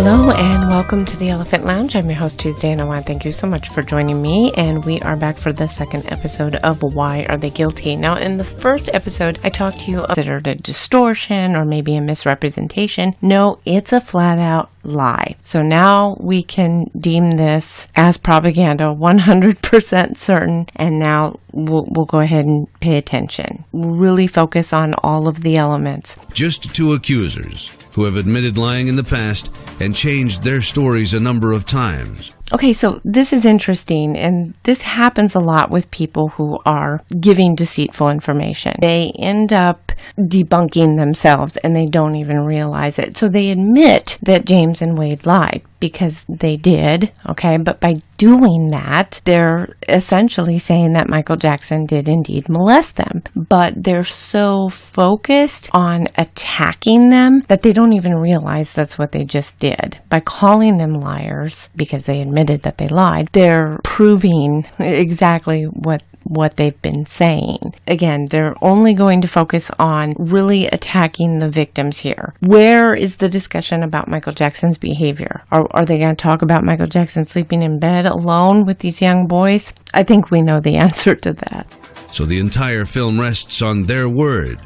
Hello and welcome to the Elephant Lounge. I'm your host Tuesday, and I want to thank you so much for joining me. And we are back for the second episode of Why Are They Guilty? Now, in the first episode, I talked to you about a distortion or maybe a misrepresentation. No, it's a flat out lie. So now we can deem this as propaganda, 100% certain, and now we'll go ahead and pay attention. We'll really focus on all of the elements. Just two accusers who have admitted lying in the past and changed their stories a number of times. Okay, so this is interesting, and this happens a lot with people who are giving deceitful information. They end up debunking themselves, and they don't even realize it. So they admit that James and Wade lied, because they did, okay? But by doing that, they're essentially saying that Michael Jackson did indeed molest them. But they're so focused on attacking them that they don't even realize that's what they just did. By calling them liars, because they admitted that they lied, they're proving exactly what they've been saying. Again, they're only going to focus on really attacking the victims here. Where is the discussion about Michael Jackson's behavior? Are they going to talk about Michael Jackson sleeping in bed alone with these young boys? I think we know the answer to that. So the entire film rests on their word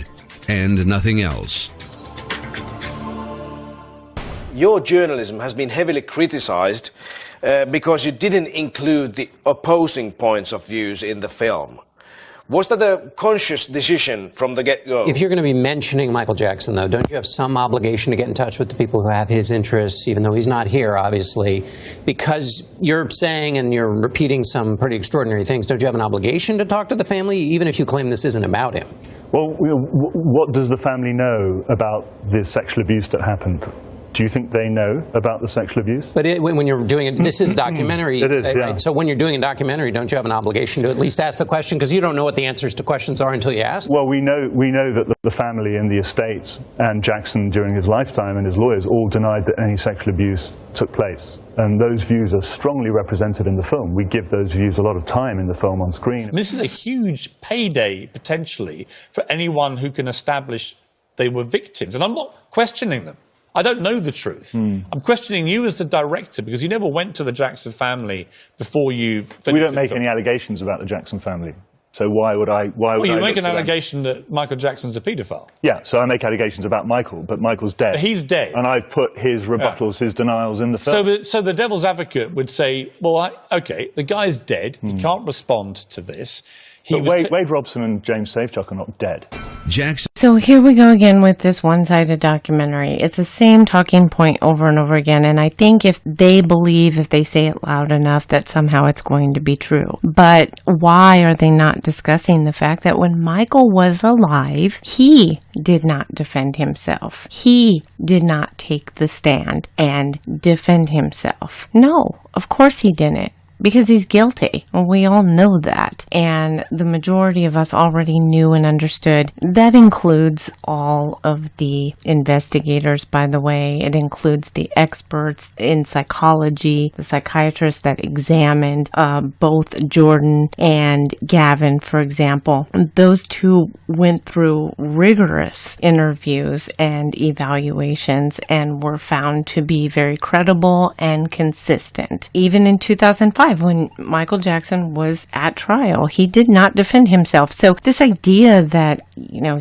and nothing else. Your journalism has been heavily criticized because you didn't include the opposing points of views in the film. Was that a conscious decision from the get-go? If you're going to be mentioning Michael Jackson, though, don't you have some obligation to get in touch with the people who have his interests, even though he's not here, obviously? Because you're saying and you're repeating some pretty extraordinary things, don't you have an obligation to talk to the family, even if you claim this isn't about him? Well, what does the family know about the sexual abuse that happened? Do you think they know about the sexual abuse? But when you're doing it, this is a documentary. It is, say, yeah. Right? So when you're doing a documentary, don't you have an obligation to at least ask the question? Because you don't know what the answers to questions are until you ask. Well, we know that the family and the estates and Jackson during his lifetime and his lawyers all denied that any sexual abuse took place. And those views are strongly represented in the film. We give those views a lot of time in the film on screen. And this is a huge payday, potentially, for anyone who can establish they were victims. And I'm not questioning them. I don't know the truth. I'm questioning you as the director, because you never went to the Jackson family before you finished. We don't make any allegations about the Jackson family. So why would I? Well, you make an allegation that Michael Jackson's a paedophile. Yeah, so I make allegations about Michael, but Michael's dead. But he's dead. And I've put his rebuttals, his denials in the film. So the devil's advocate would say, well, okay, the guy's dead. He can't respond to this. But Wade Robson and James Safechuck are not dead. Jackson. So here we go again with this one-sided documentary. It's the same talking point over and over again, and I think if they believe, if they say it loud enough, that somehow it's going to be true. But why are they not discussing the fact that when Michael was alive, he did not defend himself? He did not take the stand and defend himself. No, of course he didn't. Because he's guilty. We all know that. And the majority of us already knew and understood. That includes all of the investigators, by the way. It includes the experts in psychology, the psychiatrists that examined both Jordan and Gavin, for example. Those two went through rigorous interviews and evaluations and were found to be very credible and consistent. Even in 2005, when Michael Jackson was at trial, he did not defend himself. So this idea that,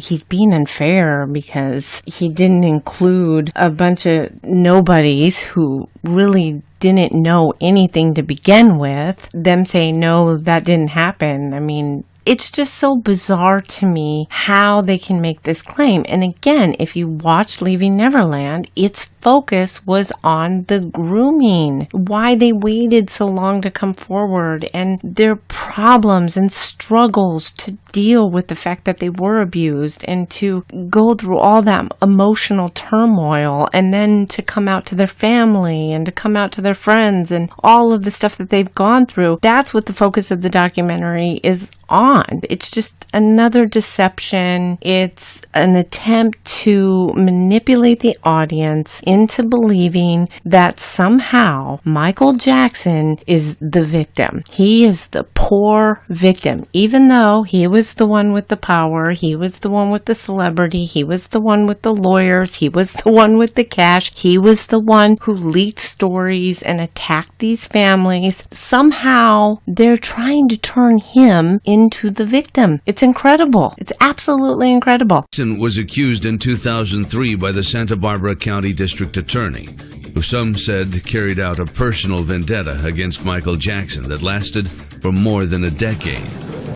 he's being unfair because he didn't include a bunch of nobodies who really didn't know anything to begin with, them saying, no, that didn't happen. I mean, it's just so bizarre to me how they can make this claim. And again, if you watch Leaving Neverland, its focus was on the grooming, why they waited so long to come forward, and their problems and struggles to deal with the fact that they were abused and to go through all that emotional turmoil and then to come out to their family and to come out to their friends and all of the stuff that they've gone through. That's what the focus of the documentary is on. It's just another deception. It's an attempt to manipulate the audience into believing that somehow Michael Jackson is the victim. He is the poor victim, even though he was was the one with the power. He was the one with the celebrity. He was the one with the lawyers. He was the one with the cash. He was the one who leaked stories and attacked these families. Somehow, they're trying to turn him into the victim. It's incredible. It's absolutely incredible. Jackson was accused in 2003 by the Santa Barbara County District Attorney, who some said carried out a personal vendetta against Michael Jackson that lasted for more than a decade.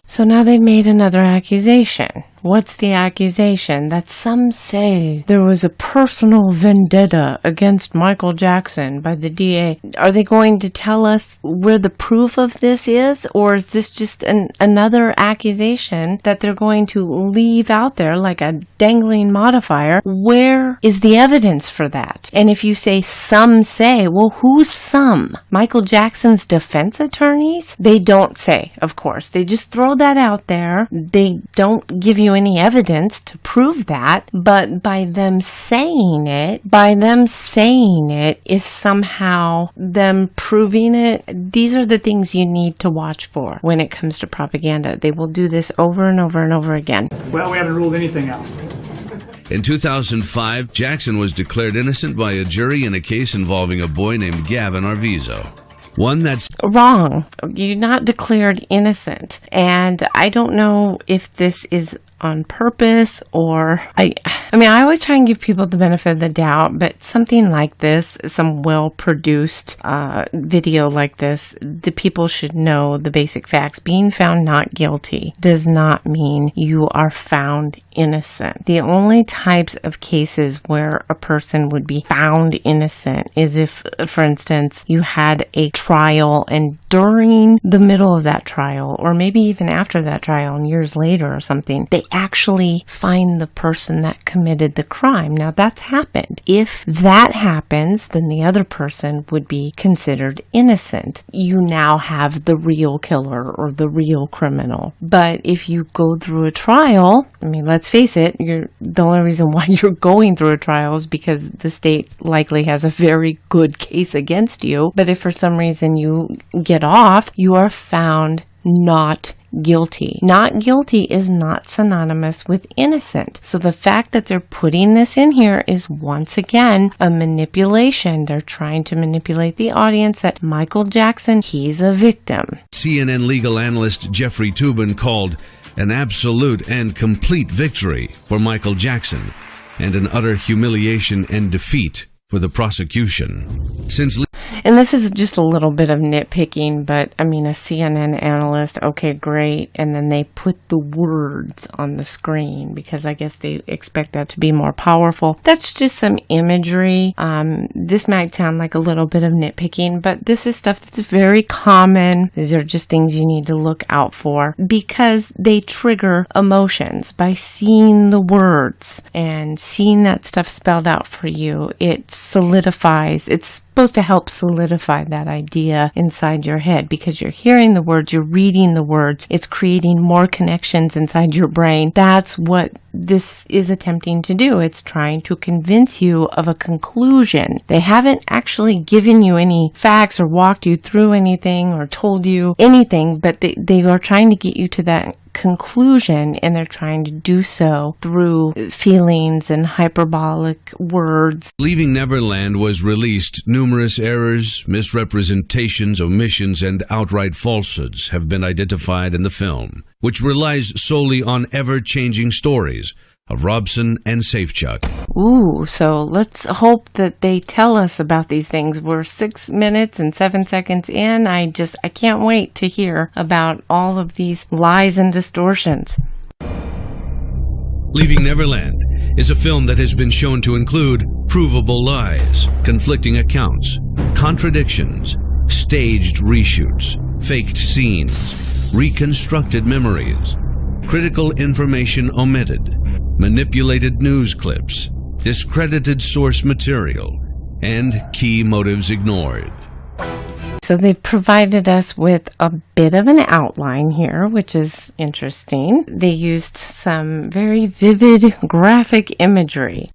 So now they've made another accusation. What's the accusation? That some say there was a personal vendetta against Michael Jackson by the DA. Are they going to tell us where the proof of this is? Or is this just another accusation that they're going to leave out there like a dangling modifier? Where is the evidence for that? And if you say some say, well, who's some? Michael Jackson's defense attorneys? They don't say, of course. They just throw that out there. They don't give you any evidence to prove that, but by them saying it is somehow them proving it. These are the things you need to watch for when it comes to propaganda. They will do this over and over and over again. Well, we haven't ruled anything out. In 2005, Jackson was declared innocent by a jury in a case involving a boy named Gavin Arvizo. One that's wrong. You're not declared innocent. And I don't know if this is on purpose or I always try and give people the benefit of the doubt, but something like this, some well-produced video like this, the people should know the basic facts. Being found not guilty does not mean you are found innocent. The only types of cases where a person would be found innocent is if, for instance, you had a trial and during the middle of that trial, or maybe even after that trial and years later or something, they actually find the person that committed the crime. Now, that's happened. If that happens, then the other person would be considered innocent. You now have the real killer or the real criminal. But if you go through a trial, let's face it, the only reason why you're going through a trial is because the state likely has a very good case against you. But if for some reason you get off, you are found not guilty. Not guilty is not synonymous with innocent. So the fact that they're putting this in here is once again a manipulation. They're trying to manipulate the audience that Michael Jackson, he's a victim. CNN legal analyst Jeffrey Toobin called an absolute and complete victory for Michael Jackson and an utter humiliation and defeat for the prosecution. And this is just a little bit of nitpicking, but a CNN analyst, okay, great. And then they put the words on the screen because I guess they expect that to be more powerful. That's just some imagery. This might sound like a little bit of nitpicking, but this is stuff that's very common. These are just things you need to look out for because they trigger emotions by seeing the words and seeing that stuff spelled out for you. It solidifies. It's supposed to help solidify that idea inside your head because you're hearing the words, you're reading the words, it's creating more connections inside your brain. That's what this is attempting to do. It's trying to convince you of a conclusion. They haven't actually given you any facts or walked you through anything or told you anything, but they are trying to get you to that conclusion, and they're trying to do so through feelings and hyperbolic words. Leaving Neverland was released. Numerous errors, misrepresentations, omissions, and outright falsehoods have been identified in the film, which relies solely on ever-changing stories of Robson and Safechuck. Ooh, so let's hope that they tell us about these things. We're 6 minutes and 7 seconds in. I can't wait to hear about all of these lies and distortions. Leaving Neverland is a film that has been shown to include provable lies, conflicting accounts, contradictions, staged reshoots, faked scenes, reconstructed memories, critical information omitted, manipulated news clips, discredited source material, and key motives ignored. So they've provided us with a bit of an outline here, which is interesting. They used some very vivid graphic imagery.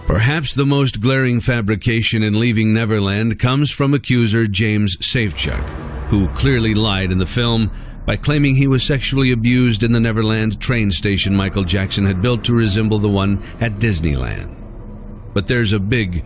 Perhaps the most glaring fabrication in Leaving Neverland comes from accuser James Safechuck, who clearly lied in the film by claiming he was sexually abused in the Neverland train station Michael Jackson had built to resemble the one at Disneyland. But there's a big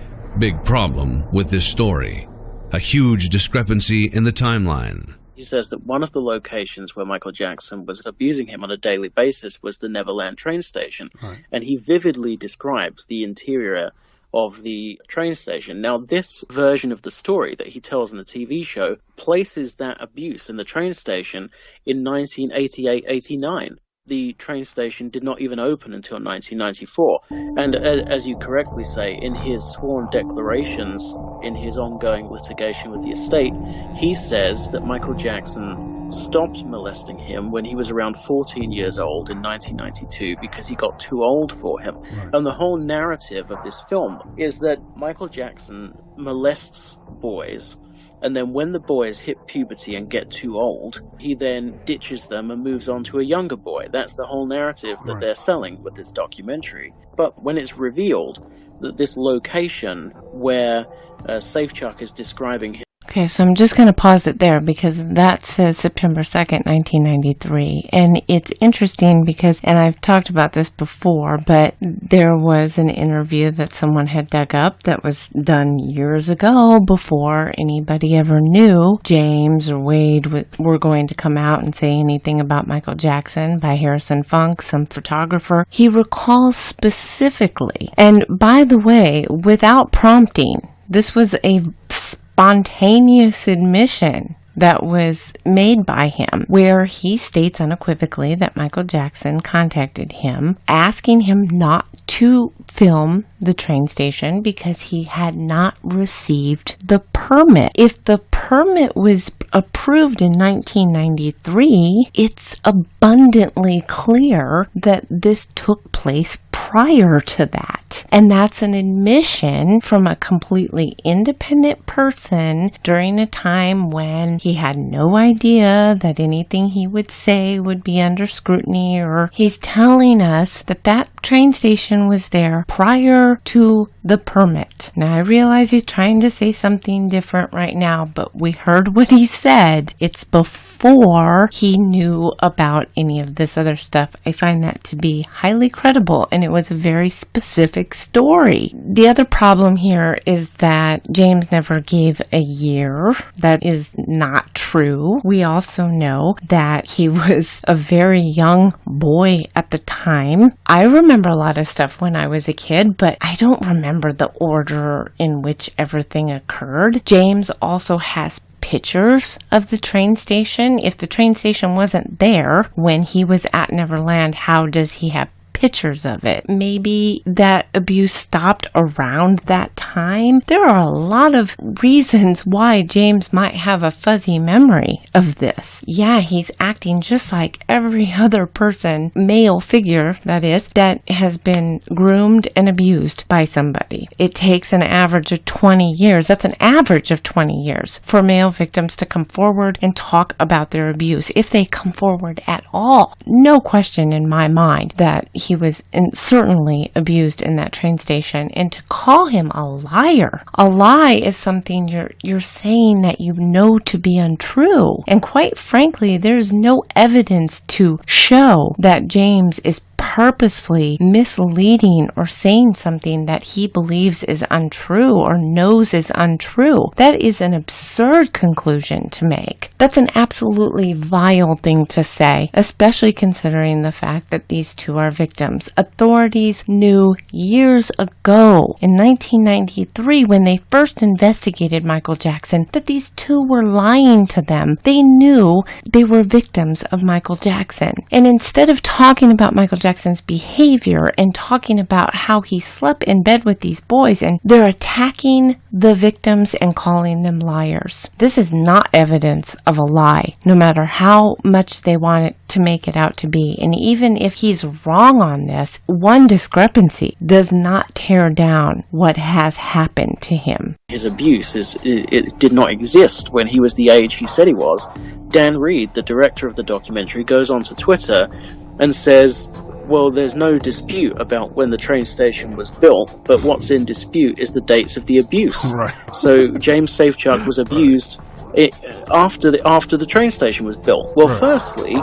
problem with this story. A huge discrepancy in the timeline. He says that one of the locations where Michael Jackson was abusing him on a daily basis was the Neverland train station. Right. And he vividly describes the interior of the train station. Now, this version of the story that he tells in the TV show places that abuse in the train station in 1988-89. The train station did not even open until 1994. And as you correctly say, in his sworn declarations, in his ongoing litigation with the estate, he says that Michael Jackson stopped molesting him when he was around 14 years old in 1992 because he got too old for him. Right. And the whole narrative of this film is that Michael Jackson molests boys, and then when the boys hit puberty and get too old, he then ditches them and moves on to a younger boy. That's the whole narrative that they're selling with this documentary. But when it's revealed that this location where Safechuck is describing him. Okay, so I'm just going to pause it there because that says September 2nd, 1993. And it's interesting because, and I've talked about this before, but there was an interview that someone had dug up that was done years ago before anybody ever knew James or Wade were going to come out and say anything about Michael Jackson, by Harrison Funk, some photographer. He recalls specifically, and by the way, without prompting, this was a spontaneous admission that was made by him, where he states unequivocally that Michael Jackson contacted him, asking him not to film the train station because he had not received the permit. If the permit was approved in 1993, it's abundantly clear that this took place prior to that. And that's an admission from a completely independent person during a time when he had no idea that anything he would say would be under scrutiny, or he's telling us that that train station was there prior to the permit. Now, I realize he's trying to say something different right now, but we heard what he said. It's before he knew about any of this other stuff. I find that to be highly credible, and it was a very specific story. The other problem here is that James never gave a year. That is not true. We also know that he was a very young boy at the time. I remember a lot of stuff when I was a kid, but I don't remember the order in which everything occurred. James also has pictures of the train station. If the train station wasn't there when he was at Neverland, how does he have pictures of it? Maybe that abuse stopped around that time. There are a lot of reasons why James might have a fuzzy memory of this. Yeah, he's acting just like every other person, male figure that is, that has been groomed and abused by somebody. It takes an average of 20 years. That's an average of 20 years for male victims to come forward and talk about their abuse. If they come forward at all, no question in my mind that he was certainly abused in that train station. And to call him a liar, a lie is something you're saying that you know to be untrue. And quite frankly, there's no evidence to show that James is purposefully misleading or saying something that he believes is untrue or knows is untrue. That is an absurd conclusion to make. That's an absolutely vile thing to say, especially considering the fact that these two are victims. Authorities knew years ago, in 1993, when they first investigated Michael Jackson, that these two were lying to them. They knew they were victims of Michael Jackson. And instead of talking about Michael Jackson's behavior and talking about how he slept in bed with these boys, and they're attacking the victims and calling them liars. This is not evidence of a lie, no matter how much they want it to make it out to be. And even if he's wrong on this, one discrepancy does not tear down what has happened to him. His abuse it did not exist when he was the age he said he was. Dan Reed, the director of the documentary, goes onto Twitter and says, well, there's no dispute about when the train station was built, but what's in dispute is the dates of the abuse. Right. So James Safechuck was abused after the train station was built? Well, firstly,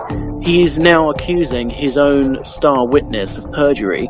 he's now accusing his own star witness of perjury,